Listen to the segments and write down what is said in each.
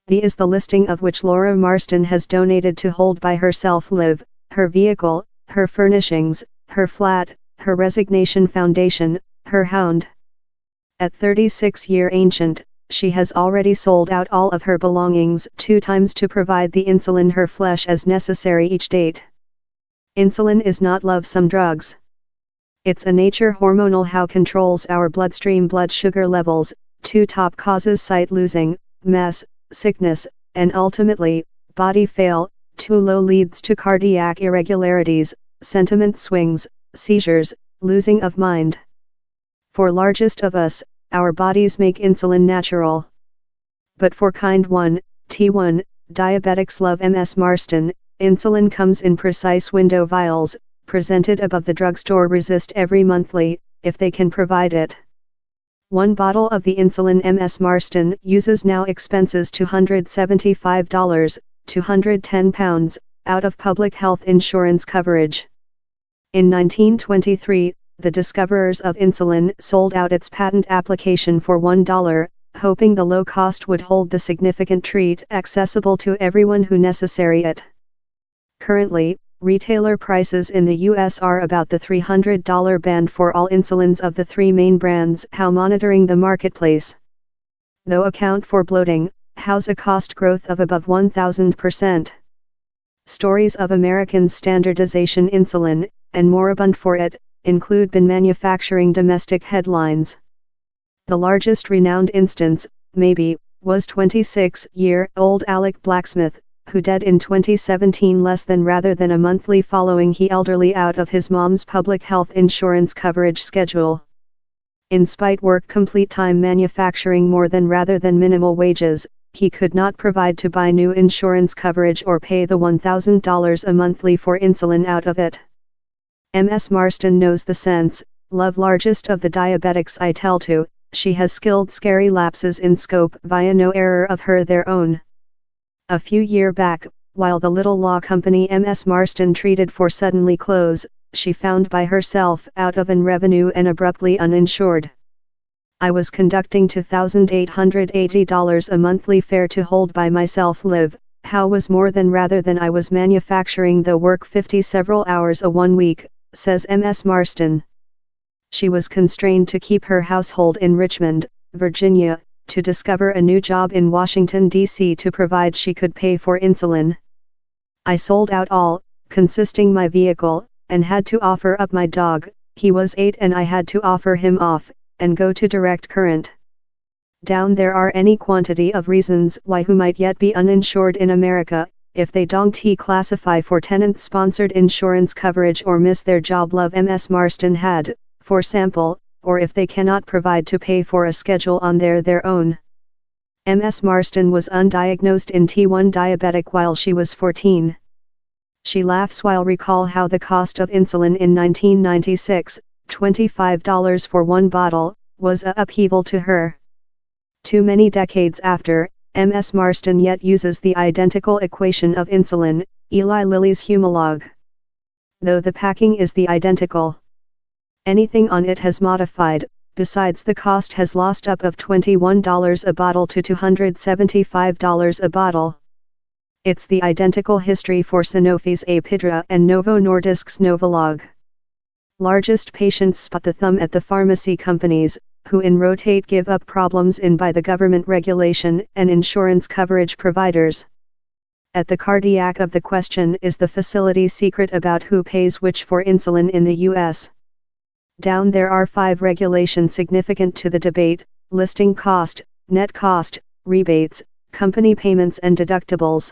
The is the listing of which Laura Marston has donated to hold by herself live, her vehicle, her furnishings, her flat, her resignation foundation, her hound. At 36-year ancient, she has already sold out all of her belongings 2 times to provide the insulin her flesh as necessary each date. Insulin is not love-some drugs. It's a nature hormonal how controls our bloodstream blood sugar levels, 2 top causes sight losing, mass, sickness, and ultimately, body fail, too low leads to cardiac irregularities, sentiment swings, seizures, losing of mind. For largest of us, our bodies make insulin natural. But for kind 1, T1, diabetics love Ms. Marston, insulin comes in precise window vials, presented above the drugstore resist every monthly, if they can provide it. 1 bottle of the insulin Ms. Marston uses now expenses $275, £210, out of public health insurance coverage. In 1923, the discoverers of insulin sold out its patent application for $1, hoping the low cost would hold the significant treat accessible to everyone who necessary it. Currently, retailer prices in the US are about the $300 band for all insulins of the 3 main brands. How monitoring the marketplace. Though account for bloating, how's a cost growth of above 1000%. Stories of Americans' standardization insulin, and moribund for it, include bin manufacturing domestic headlines. The largest renowned instance, maybe, was 26-year-old Alec Blacksmith, who died in 2017 less than rather than a monthly following he elderly out of his mom's public health insurance coverage schedule. In spite work complete time manufacturing more than rather than minimal wages, he could not provide to buy new insurance coverage or pay the $1,000 a monthly for insulin out of it. Ms. Marston knows the sense, love largest of the diabetics I tell to, she has skilled scary lapses in scope via no error of her their own. A few year back, while the little law company Ms. Marston treated for suddenly close, she found by herself out of an revenue and abruptly uninsured. I was conducting $2,880 a monthly fare to hold by myself live, how was more than rather than I was manufacturing the work 50 several hours a 1 week, says Ms. Marston. She was constrained to keep her household in Richmond, Virginia, to discover a new job in Washington, D.C. to provide she could pay for insulin. I sold out all, consisting my vehicle, and had to offer up my dog. He was 8 and I had to offer him off, and go to direct current. Down there are any quantity of reasons why who might yet be uninsured in America, if they don't classify for tenant-sponsored insurance coverage or miss their job love Ms. Marston had, for sample, or if they cannot provide to pay for a schedule on their own. Ms. Marston was undiagnosed in T1 diabetic while she was 14. She laughs while recall how the cost of insulin in 1996, $25 for 1 bottle, was a upheaval to her. Too many decades after, Ms. Marston yet uses the identical equation of insulin, Eli Lilly's Humalog. Though the packing is the identical. Anything on it has modified, besides the cost has lost up of $21 a bottle to $275 a bottle. It's the identical history for Sanofi's Apidra and Novo Nordisk's Novolog. Largest patients spot the thumb at the pharmacy companies, who in rotate give up problems in by the government regulation and insurance coverage providers. At the cardiac of the question is the facility's secret about who pays which for insulin in the US. Down there are 5 regulations significant to the debate: listing cost, net cost, rebates, company payments and deductibles.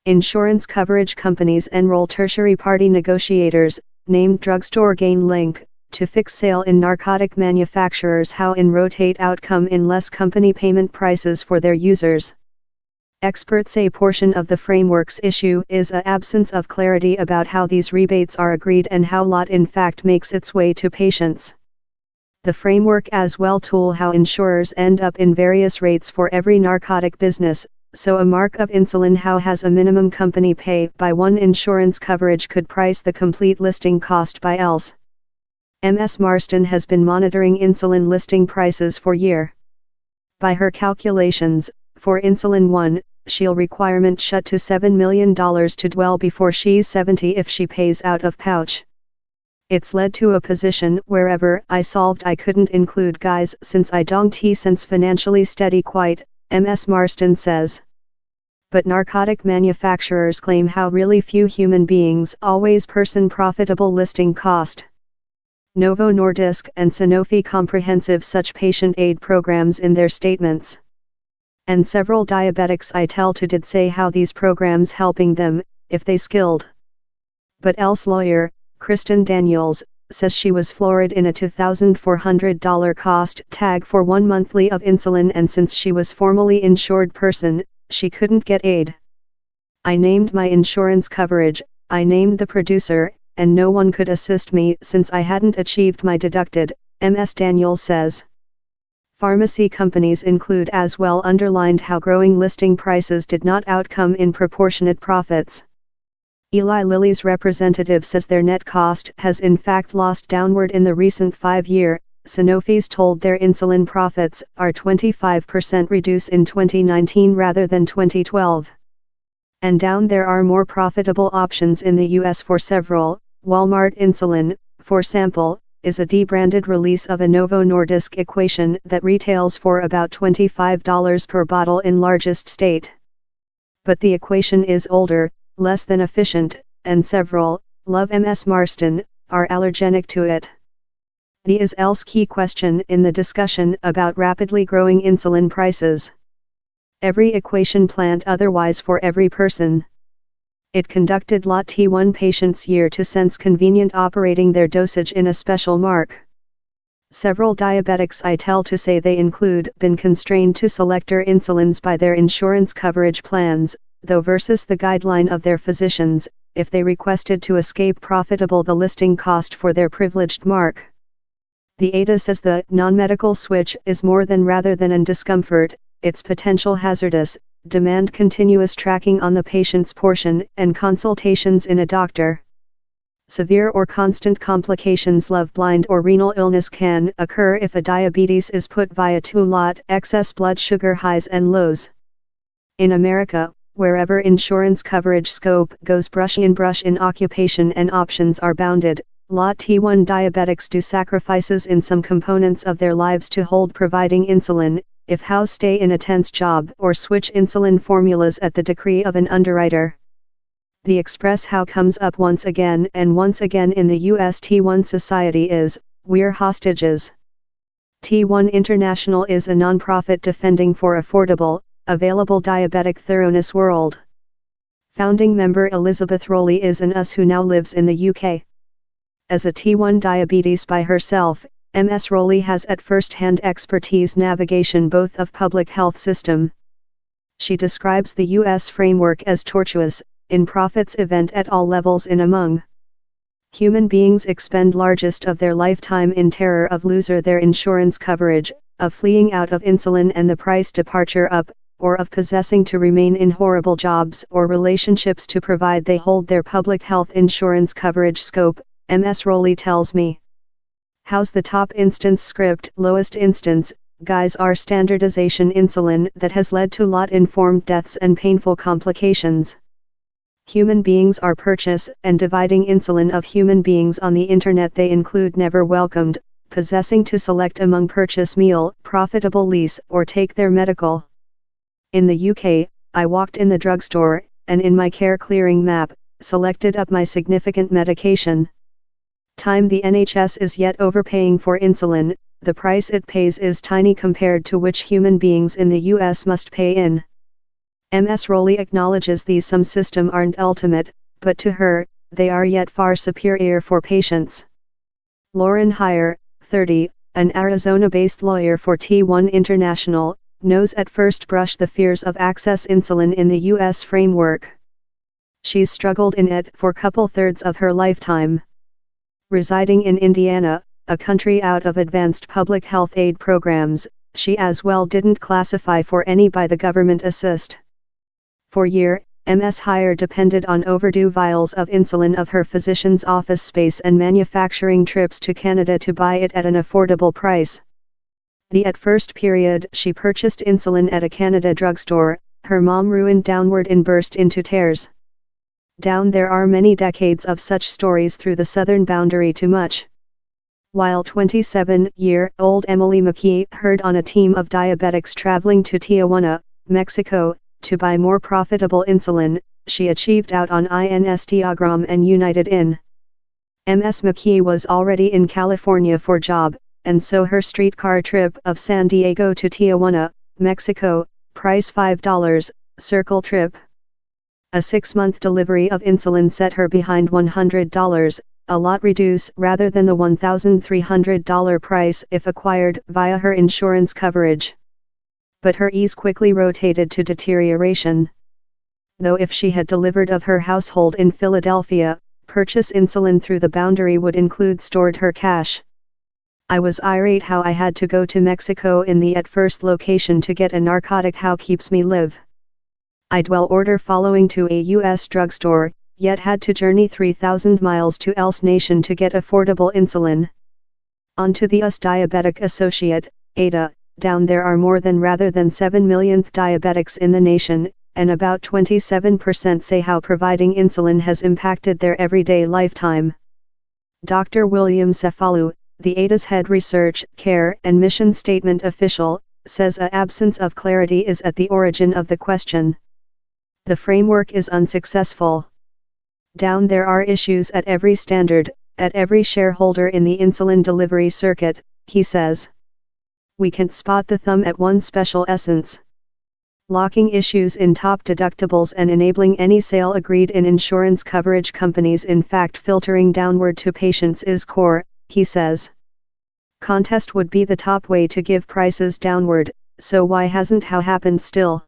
Insurance coverage companies enroll tertiary party negotiators, named drugstore gain link, to fix sale in narcotic manufacturers how in rotate outcome in less company payment prices for their users. Experts say portion of the framework's issue is a absence of clarity about how these rebates are agreed and how lot in fact makes its way to patients. The framework as well tool how insurers end up in various rates for every narcotic business, so a mark of insulin how has a minimum company pay by one insurance coverage could price the complete listing cost by else. Ms. Marston has been monitoring insulin listing prices for year. By her calculations, For Insulin 1, she'll requirement shut to $7 million to dwell before she's 70 if she pays out of pouch. It's led to a position wherever I solved I couldn't include guys since I don't sense financially steady quite, Ms. Marston says. But narcotic manufacturers claim how really few human beings always person profitable listing cost. Novo Nordisk and Sanofi comprehensive such patient aid programs in their statements. And several diabetics I tell to did say how these programs helping them, if they skilled. But else lawyer, Kristen Daniels, says she was floored in a $2,400 cost tag for 1 monthly of insulin and since she was formally insured person, she couldn't get aid. I named my insurance coverage, I named the producer, and no one could assist me since I hadn't achieved my deducted, Ms. Daniels says. Pharmacy companies include as well underlined how growing listing prices did not outcome in proportionate profits. Eli Lilly's representative says their net cost has in fact lost downward in the recent 5-year. Sanofi's told their insulin profits are 25% reduced in 2019 rather than 2012. And down there are more profitable options in the US for several. Walmart Insulin, for sample, is a debranded release of a Novo Nordisk equation that retails for about $25 per bottle in largest state. But the equation is older, less than efficient, and several, love Ms. Marston, are allergenic to it. The is else key question in the discussion about rapidly growing insulin prices. Every equation planned otherwise for every person. It conducted lot T1 patients year to sense convenient operating their dosage in a special mark. Several diabetics I tell to say they include been constrained to selector insulins by their insurance coverage plans, though versus the guideline of their physicians, if they requested to escape profitable the listing cost for their privileged mark. The ADA says the non-medical switch is more than rather than an discomfort, it's potential hazardous, demand continuous tracking on the patient's portion and consultations in a doctor. Severe or constant complications love blind or renal illness can occur if a diabetes is put via 2-lot excess blood sugar highs and lows. In America, wherever insurance coverage scope goes brush in occupation and options are bounded, lot T1 diabetics do sacrifices in some components of their lives to hold providing insulin, if how stay in a tense job or switch insulin formulas at the decree of an underwriter. The express how comes up once again and once again in the US T1 Society is, we're hostages. T1 International is a nonprofit defending for affordable, available diabetic thoroughness world. Founding member Elizabeth Rowley is an US who now lives in the UK. As a T1 diabetes by herself, Ms. Rowley has at first-hand expertise navigation both of public health system. She describes the US framework as tortuous, in profits event at all levels in among. Human beings expend largest of their lifetime in terror of loser their insurance coverage, of fleeing out of insulin and the price departure up, or of possessing to remain in horrible jobs or relationships to provide they hold their public health insurance coverage scope, Ms. Rowley tells me. How's the top instance script lowest instance, guys are standardization insulin that has led to lot-informed deaths and painful complications. Human beings are purchase and dividing insulin of human beings on the internet they include never welcomed, possessing to select among purchase meal, profitable lease or take their medical. In the UK, I walked in the drugstore, and in my care clearing map, selected up my significant medication. Time the NHS is yet overpaying for insulin, the price it pays is tiny compared to which human beings in the US must pay in. Ms. Rowley acknowledges these some system aren't ultimate, but to her, they are yet far superior for patients. Lauren Heyer, 30, an Arizona-based lawyer for T1 International, knows at first brush the fears of access insulin in the US framework. She's struggled in it for couple-thirds of her lifetime. Residing in Indiana, a country out of advanced public health aid programs, she as well didn't classify for any by the government assist. For year, Ms. Heyer depended on overdue vials of insulin of her physician's office space and manufacturing trips to Canada to buy it at an affordable price. The at first period she purchased insulin at a Canada drugstore, her mom ruined downward and burst into tears. Down there are many decades of such stories through the southern boundary too much. While 27-year-old Emily McKee heard on a team of diabetics traveling to Tijuana, Mexico, to buy more profitable insulin, she achieved out on Instagram and United in. Ms. McKee was already in California for job, and so her streetcar trip of San Diego to Tijuana, Mexico, price $5, circle trip. A 6-month delivery of insulin set her behind $100, a lot reduce rather than the $1,300 price if acquired via her insurance coverage. But her ease quickly rotated to deterioration. Though if she had delivered of her household in Philadelphia, purchase insulin through the boundary would include stored her cash. I was irate how I had to go to Mexico in the at first location to get a narcotic how keeps me live. I'd well order following to a US drugstore, yet had to journey 3,000 miles to else nation to get affordable insulin. On to the US Diabetic Associate, ADA, down there are more than rather than 7 millionth diabetics in the nation, and about 27% say how providing insulin has impacted their everyday lifetime. Dr. William Cefalu, the ADA's head research, care and mission statement official, says an absence of clarity is at the origin of the question. The framework is unsuccessful. Down there are issues at every standard, at every shareholder in the insulin delivery circuit, he says. We can't spot the thumb at one special essence. Locking issues in top deductibles and enabling any sale agreed in insurance coverage companies, in fact filtering downward to patients, is core, he says. Contest would be the top way to give prices downward, so why hasn't how happened still?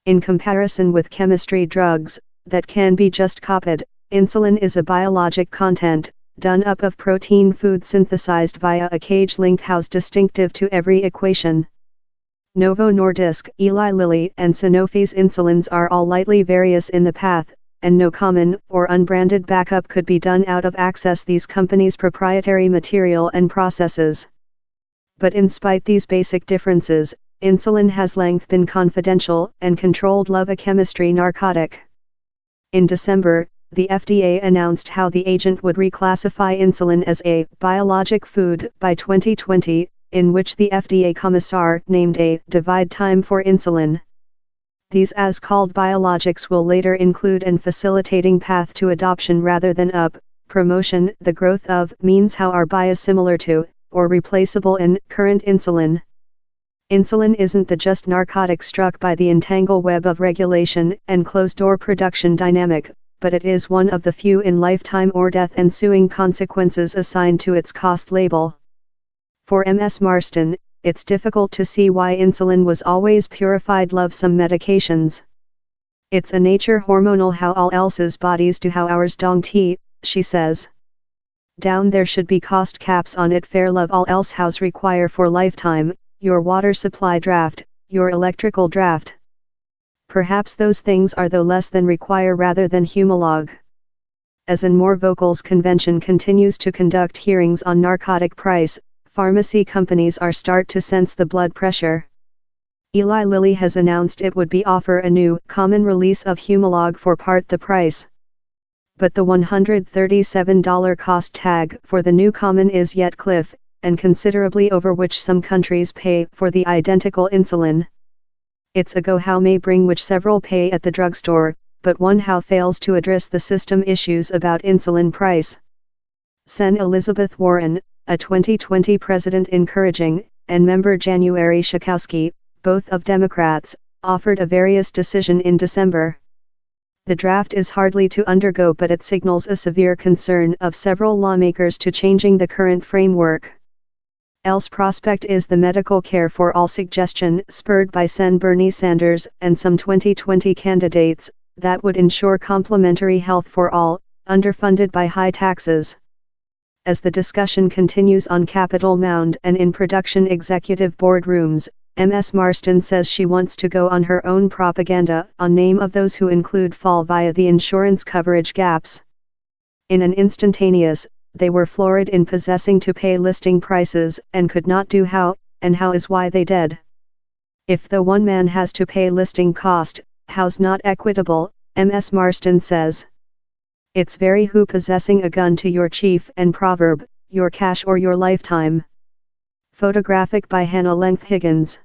In comparison with chemistry drugs, that can be just copied, insulin is a biologic content, done up of protein food synthesized via a cage link house distinctive to every equation. Novo Nordisk, Eli Lilly and Sanofi's insulins are all lightly various in the path, and no common or unbranded backup could be done out of access these companies' proprietary material and processes. But in spite these basic differences, insulin has length been confidential and controlled love a chemistry narcotic. In December, the FDA announced how the agent would reclassify insulin as a biologic food by 2020, in which the FDA commissar named a divide time for insulin. These as-called biologics will later include an facilitating path to adoption rather than up, promotion. The growth of means how are biosimilar to, or replaceable in, current insulin. Insulin isn't the just narcotic struck by the entangled web of regulation and closed-door production dynamic, but it is one of the few in lifetime or death ensuing consequences assigned to its cost label. For Ms. Marston, it's difficult to see why insulin was always purified love some medications. It's a nature hormonal how all else's bodies do how ours don't, she says. Down there should be cost caps on it fair love all else house require for lifetime, your water supply draft, your electrical draft. Perhaps those things are though less than require rather than homolog. As in more vocals convention continues to conduct hearings on narcotic price, pharmacy companies are start to sense the blood pressure. Eli Lilly has announced it would be offer a new common release of homolog for part the price. But the $137 cost tag for the new common is yet cliff, and considerably over which some countries pay for the identical insulin. It's a go how may bring which several pay at the drugstore, but one how fails to address the system issues about insulin price. Sen. Elizabeth Warren, a 2020 president encouraging, and member January Schakowsky, both of Democrats, offered a various decision in December. The draft is hardly to undergo, but it signals a severe concern of several lawmakers to changing the current framework. Else prospect is the medical care for all suggestion spurred by Sen. Bernie Sanders and some 2020 candidates, that would ensure complementary health for all, underfunded by high taxes. As the discussion continues on Capitol Mound and in production executive boardrooms, Ms. Marston says she wants to go on her own propaganda on name of those who include fall via the insurance coverage gaps. In an instantaneous, they were florid in possessing to pay listing prices and could not do how, and how is why they dead. If the one man has to pay listing cost, how's not equitable, Ms. Marston says. It's very who possessing a gun to your chief and proverb, your cash or your lifetime. Photographic by Hannah Length Higgins.